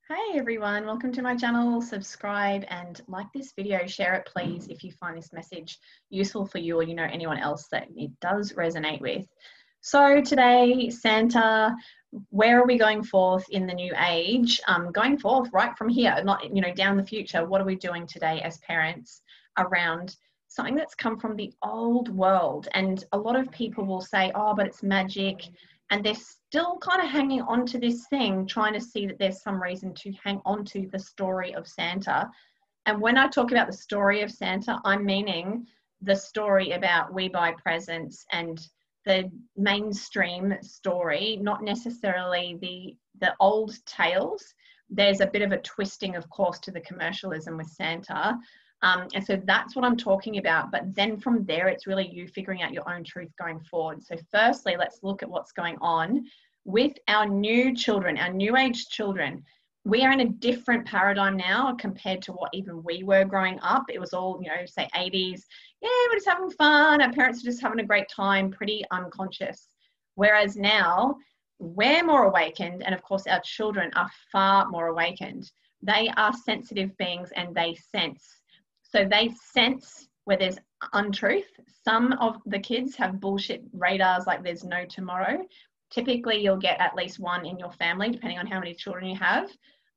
Hey everyone, welcome to my channel. Subscribe and like this video. Share it please if you find this message useful for you or you know anyone else that it does resonate with. So today, Santa, where are we going forth in the new age? Going forth right from here, not down the future. What are we doing today as parents around something that's come from the old world? And a lot of people will say, oh, but it's magic. And they're still kind of hanging on to this thing, trying to see that there's some reason to hang on to the story of Santa. And when I talk about the story of Santa, I'm meaning the story about we buy presents and the mainstream story, not necessarily the old tales. There's a bit of a twisting, of course, to the commercialism with Santa. And so that's what I'm talking about. But then from there, it's really you figuring out your own truth going forward. So firstly, let's look at what's going on with our new children, our new age children. We are in a different paradigm now compared to what even we were growing up. It was all, say 80s. Yeah, we're just having fun. Our parents are just having a great time, pretty unconscious. Whereas now we're more awakened. And of course, our children are far more awakened. They are sensitive beings and they sense. So they sense where there's untruth. Some of the kids have bullshit radars like there's no tomorrow. Typically, you'll get at least one in your family, depending on how many children you have,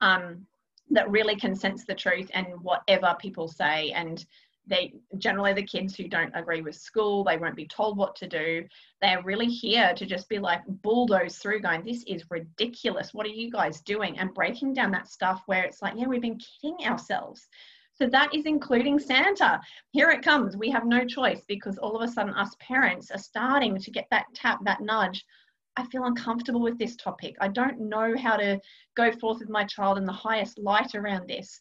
that really can sense the truth and whatever people say. And they generally, the kids who don't agree with school, they won't be told what to do. They're really here to just be like bulldoze through going, this is ridiculous. What are you guys doing? And breaking down that stuff where it's like, yeah, we've been kidding ourselves. So that is including Santa. Here it comes. We have no choice because all of a sudden us parents are starting to get that tap, that nudge. I feel uncomfortable with this topic. I don't know how to go forth with my child in the highest light around this.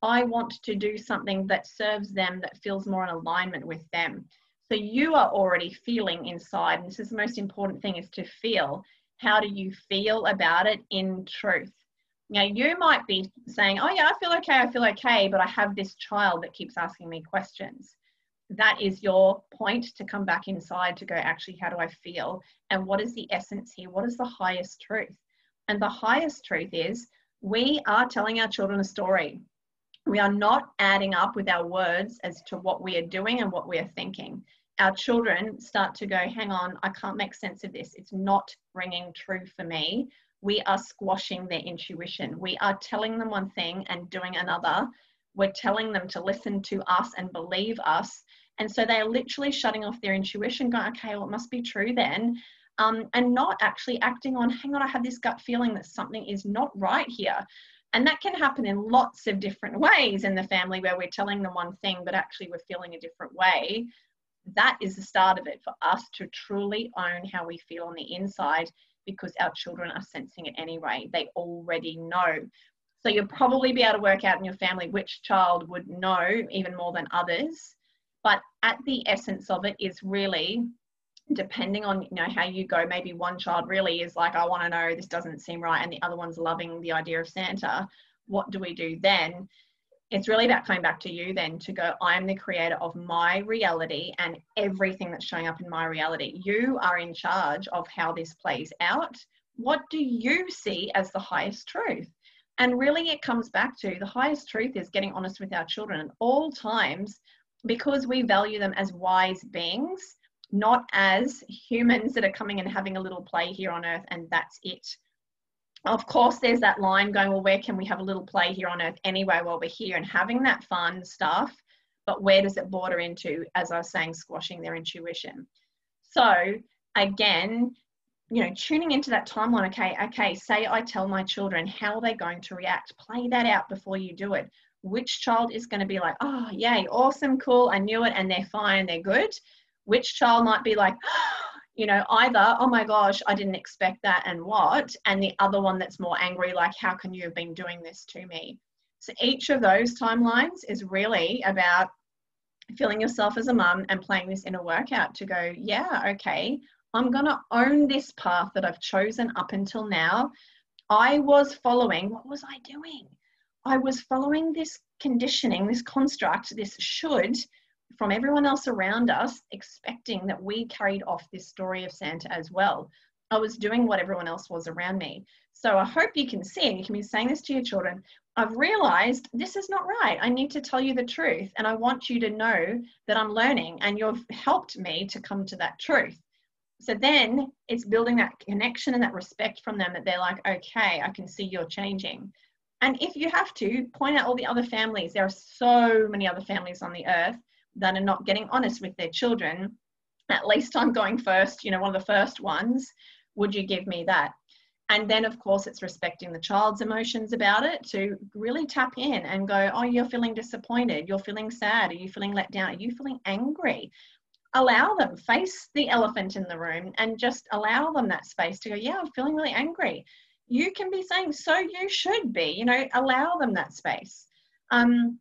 I want to do something that serves them, that feels more in alignment with them. So you are already feeling inside, and this is the most important thing, is to feel. How do you feel about it in truth? Now, you might be saying, oh, yeah, I feel okay, but I have this child that keeps asking me questions. That is your point to come back inside to go, actually, how do I feel? And what is the essence here? What is the highest truth? And the highest truth is we are telling our children a story. We are not adding up with our words as to what we are doing and what we are thinking. Our children start to go, hang on, I can't make sense of this. It's not ringing true for me. We are squashing their intuition. We are telling them one thing and doing another. We're telling them to listen to us and believe us. And so they're literally shutting off their intuition, going, okay, well, it must be true then. And not actually acting on, hang on, I have this gut feeling that something is not right here. And that can happen in lots of different ways in the family where we're telling them one thing, but actually we're feeling a different way. That is the start of it for us to truly own how we feel on the inside, because our children are sensing it anyway. They already know. So you'll probably be able to work out in your family which child would know even more than others. But at the essence of it is really depending on how you go. Maybe one child really is like, I want to know, this doesn't seem right, and the other one's loving the idea of Santa. What do we do then? It's really about coming back to you then to go, I'm the creator of my reality and everything that's showing up in my reality. You are in charge of how this plays out. What do you see as the highest truth? And really it comes back to the highest truth is getting honest with our children at all times, because we value them as wise beings, not as humans that are coming and having a little play here on earth and that's it. Of course, there's that line going, well, where can we have a little play here on earth anyway while we're here and having that fun stuff? But where does it border into, as I was saying, squashing their intuition? So again, tuning into that timeline. Okay, say I tell my children, how are they going to react? Play that out before you do it. Which child is going to be like, oh, yay, awesome, cool, I knew it, and they're fine, they're good? Which child might be like, either, oh my gosh, I didn't expect that and what? And the other one that's more angry, like, how can you have been doing this to me? So each of those timelines is really about feeling yourself as a mum and playing this inner workout to go, yeah, okay, I'm going to own this path that I've chosen up until now. I was following, what was I doing? I was following this conditioning, this construct, this should, from everyone else around us, expecting that we carried off this story of Santa as well. I was doing what everyone else was around me. So I hope you can see, and you can be saying this to your children, I've realized this is not right. I need to tell you the truth. And I want you to know that I'm learning, and you've helped me to come to that truth. So then it's building that connection and that respect from them, that they're like, okay, I can see you're changing. And if you have to, point out all the other families. There are so many other families on the earth that are not getting honest with their children. At least I'm going first, you know, one of the first ones. Would you give me that? And then, of course, it's respecting the child's emotions about it, to really tap in and go, oh, you're feeling disappointed. You're feeling sad. Are you feeling let down? Are you feeling angry? Allow them, face the elephant in the room, and just allow them that space to go, yeah, I'm feeling really angry. You can be saying, so you should be, you know, allow them that space. And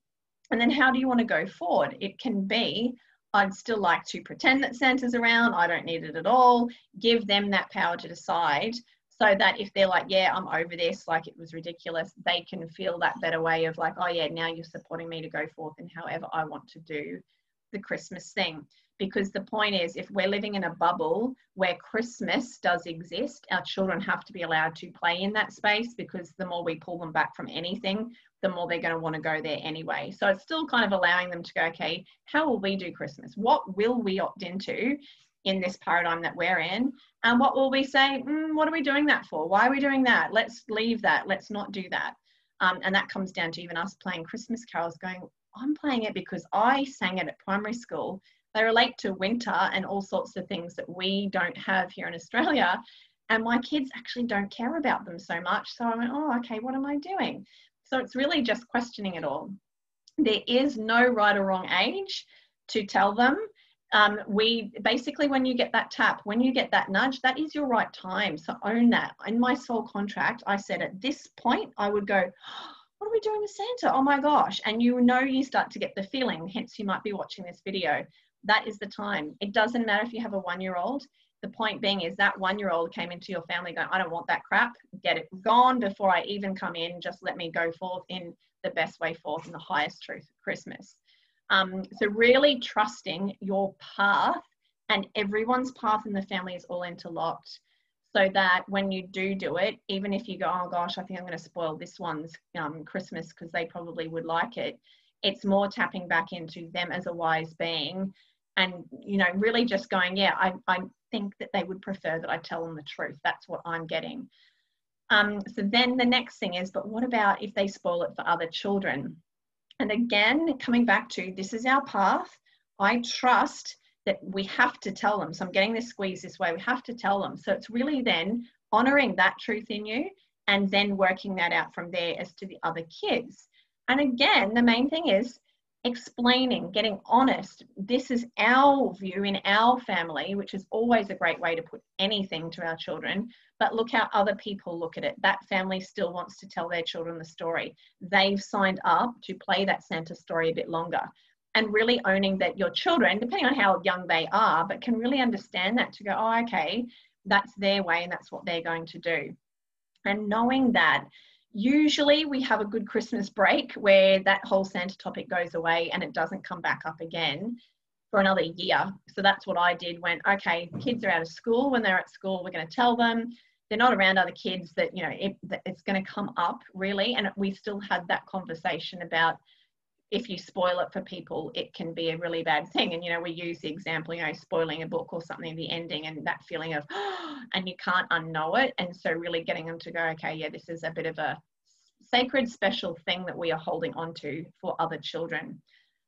then how do you want to go forward? It can be, I'd still like to pretend that Santa's around. I don't need it at all. Give them that power to decide, so that if they're like, yeah, I'm over this, like it was ridiculous, they can feel that better way of like, oh yeah, now you're supporting me to go forth in however I want to do the Christmas thing. Because the point is, if we're living in a bubble where Christmas does exist, our children have to be allowed to play in that space, because the more we pull them back from anything, the more they're going to want to go there anyway. So it's still kind of allowing them to go, okay, how will we do Christmas? What will we opt into in this paradigm that we're in? And what will we say, what are we doing that for? Why are we doing that? Let's leave that. Let's not do that. And that comes down to even us playing Christmas carols, going, I'm playing it because I sang it at primary school. They relate to winter and all sorts of things that we don't have here in Australia. And my kids actually don't care about them so much. So I went, oh, okay, what am I doing? So it's really just questioning it all. There is no right or wrong age to tell them. We basically, when you get that tap, when you get that nudge, that is your right time. So own that. In my soul contract, I said at this point, I would go, what are we doing with Santa? Oh my gosh. And you know, you start to get the feeling, hence you might be watching this video. That is the time. It doesn't matter if you have a 1-year-old. The point being is that 1-year-old came into your family going, I don't want that crap. Get it gone before I even come in. Just let me go forth in the best way forth, in the highest truth of Christmas. So really trusting your path, and everyone's path in the family is all interlocked, so that when you do it, even if you go, oh gosh, I think I'm going to spoil this one's Christmas because they probably would like it, it's more tapping back into them as a wise being, and, you know, really just going, yeah, I think that they would prefer that I tell them the truth. That's what I'm getting. So then the next thing is, but what about if they spoil it for other children? And again, coming back to, this is our path. I trust that we have to tell them. So I'm getting this squeeze this way. We have to tell them. So it's really then honoring that truth in you, and then working that out from there as to the other kids. And again, the main thing is explaining, getting honest. This is our view in our family, which is always a great way to put anything to our children. But look how other people look at it. That family still wants to tell their children the story. They've signed up to play that Santa story a bit longer. And really owning that your children, depending on how young they are, but can really understand that, to go, oh, okay, that's their way and that's what they're going to do. And knowing that, usually we have a good Christmas break where that whole Santa topic goes away and it doesn't come back up again for another year. So that's what I did. Went, okay, kids are out of school. When they're at school, we're going to tell them. They're not around other kids, that, you know, it's going to come up really. And we still had that conversation about, if you spoil it for people, it can be a really bad thing. And, you know, we use the example, you know, spoiling a book or something, the ending, and that feeling of, and you can't unknow it. And so really getting them to go, okay, yeah, this is a bit of a sacred, special thing that we are holding on to for other children.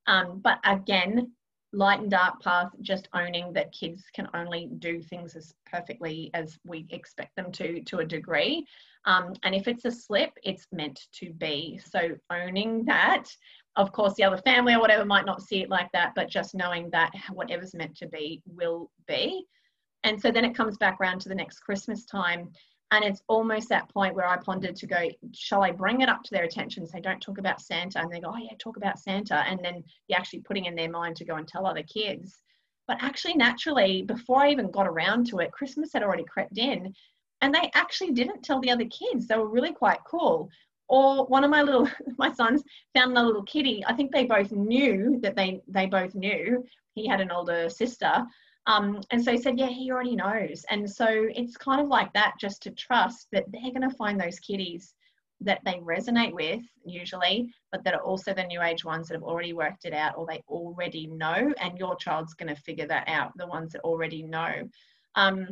But again, light and dark path, just owning that kids can only do things as perfectly as we expect them to a degree. And if it's a slip, it's meant to be. So owning that. Of course, the other family or whatever might not see it like that, but just knowing that whatever's meant to be will be. And so then it comes back around to the next Christmas time. And it's almost that point where I pondered to go, shall I bring it up to their attention, say, don't talk about Santa? And they go, oh yeah, talk about Santa. And then you're actually putting in their mind to go and tell other kids. But actually, naturally, before I even got around to it, Christmas had already crept in, and they actually didn't tell the other kids. They were really quite cool. Or one of my sons found a little kitty. I think they both knew that they both knew. He had an older sister. And so he said, yeah, he already knows. And so it's kind of like that, just to trust that they're going to find those kiddies that they resonate with usually, but that are also the new age ones that have already worked it out, or they already know, and your child's going to figure that out, the ones that already know. So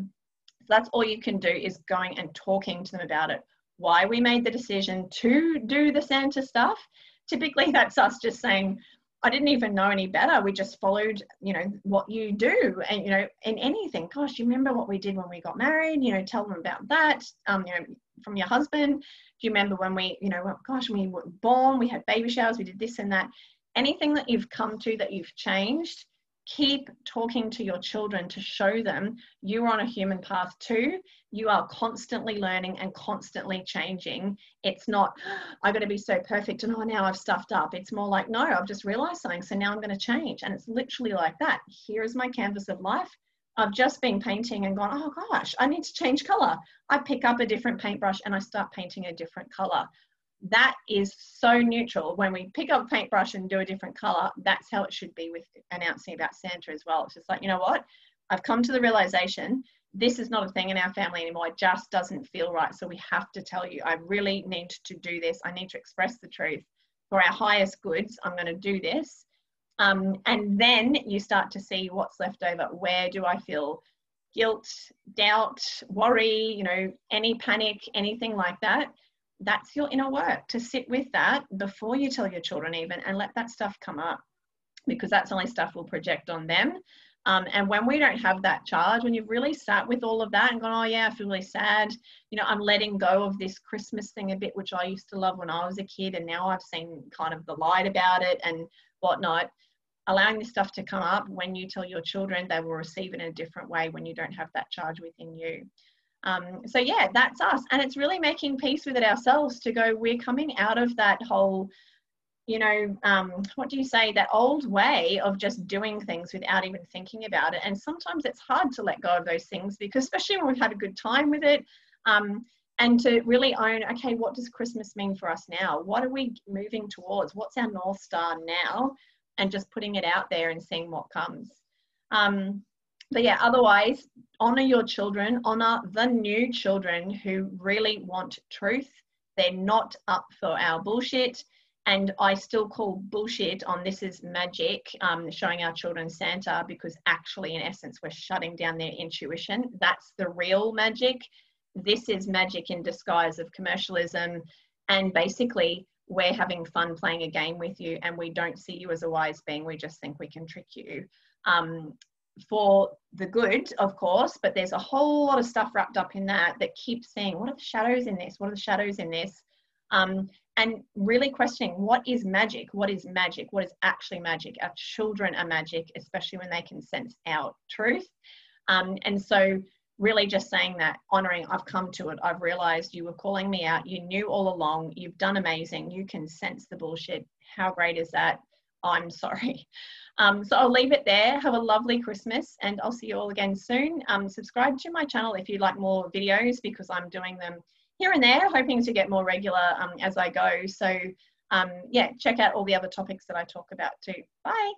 that's all you can do, is going and talking to them about it. Why we made the decision to do the Santa stuff. Typically that's us just saying, I didn't even know any better. We just followed, you know, what you do. And, you know, in anything, gosh, you remember what we did when we got married? You know, tell them about that. You know, from your husband. Do you remember when we, you know, gosh, when we were born, we had baby showers, we did this and that. Anything that you've come to that you've changed, keep talking to your children to show them you're on a human path too. You are constantly learning and constantly changing. It's not, I've got to be so perfect and, oh, now I've stuffed up. It's more like, no, I've just realized something, so now I'm going to change. And it's literally like that. Here is my canvas of life. I've just been painting and gone, oh gosh, I need to change color. I pick up a different paintbrush and I start painting a different color. That is so neutral. When we pick up a paintbrush and do a different color, that's how it should be with announcing about Santa as well. It's just like, you know what? I've come to the realization this is not a thing in our family anymore. It just doesn't feel right. So we have to tell you, I really need to do this. I need to express the truth. For our highest goods, I'm going to do this. And then you start to see what's left over. Where do I feel guilt, doubt, worry, you know, any panic, anything like that? That's your inner work, to sit with that before you tell your children even, and let that stuff come up, because that's only stuff we'll project on them. And when we don't have that charge, when you've really sat with all of that and gone, oh yeah, I feel really sad, you know, I'm letting go of this Christmas thing a bit, which I used to love when I was a kid, and now I've seen kind of the light about it and whatnot. Allowing this stuff to come up, when you tell your children, they will receive it in a different way when you don't have that charge within you. So yeah, that's us. And it's really making peace with it ourselves, to go, we're coming out of that whole, you know, what do you say, that old way of just doing things without even thinking about it. And sometimes it's hard to let go of those things, because especially when we've had a good time with it, and to really own, okay, what does Christmas mean for us now? What are we moving towards? What's our North Star now? And just putting it out there and seeing what comes. But yeah, otherwise, honor your children, honor the new children who really want truth. They're not up for our bullshit. And I still call bullshit on this is magic, showing our children Santa, because actually, in essence, we're shutting down their intuition. That's the real magic. This is magic in disguise of commercialism. And basically, we're having fun playing a game with you, and we don't see you as a wise being. We just think we can trick you. For the good, of course, but there's a whole lot of stuff wrapped up in that keeps saying, what are the shadows in this? What are the shadows in this? And really questioning, what is magic? What is magic? What is actually magic? Our children are magic, especially when they can sense our truth. And so really just saying that, honoring, I've come to it. I've realized you were calling me out. You knew all along. You've done amazing. You can sense the bullshit. How great is that? I'm sorry. So I'll leave it there. Have a lovely Christmas, and I'll see you all again soon. Subscribe to my channel if you'd like more videos, because I'm doing them here and there, hoping to get more regular as I go. So yeah, check out all the other topics that I talk about too. Bye.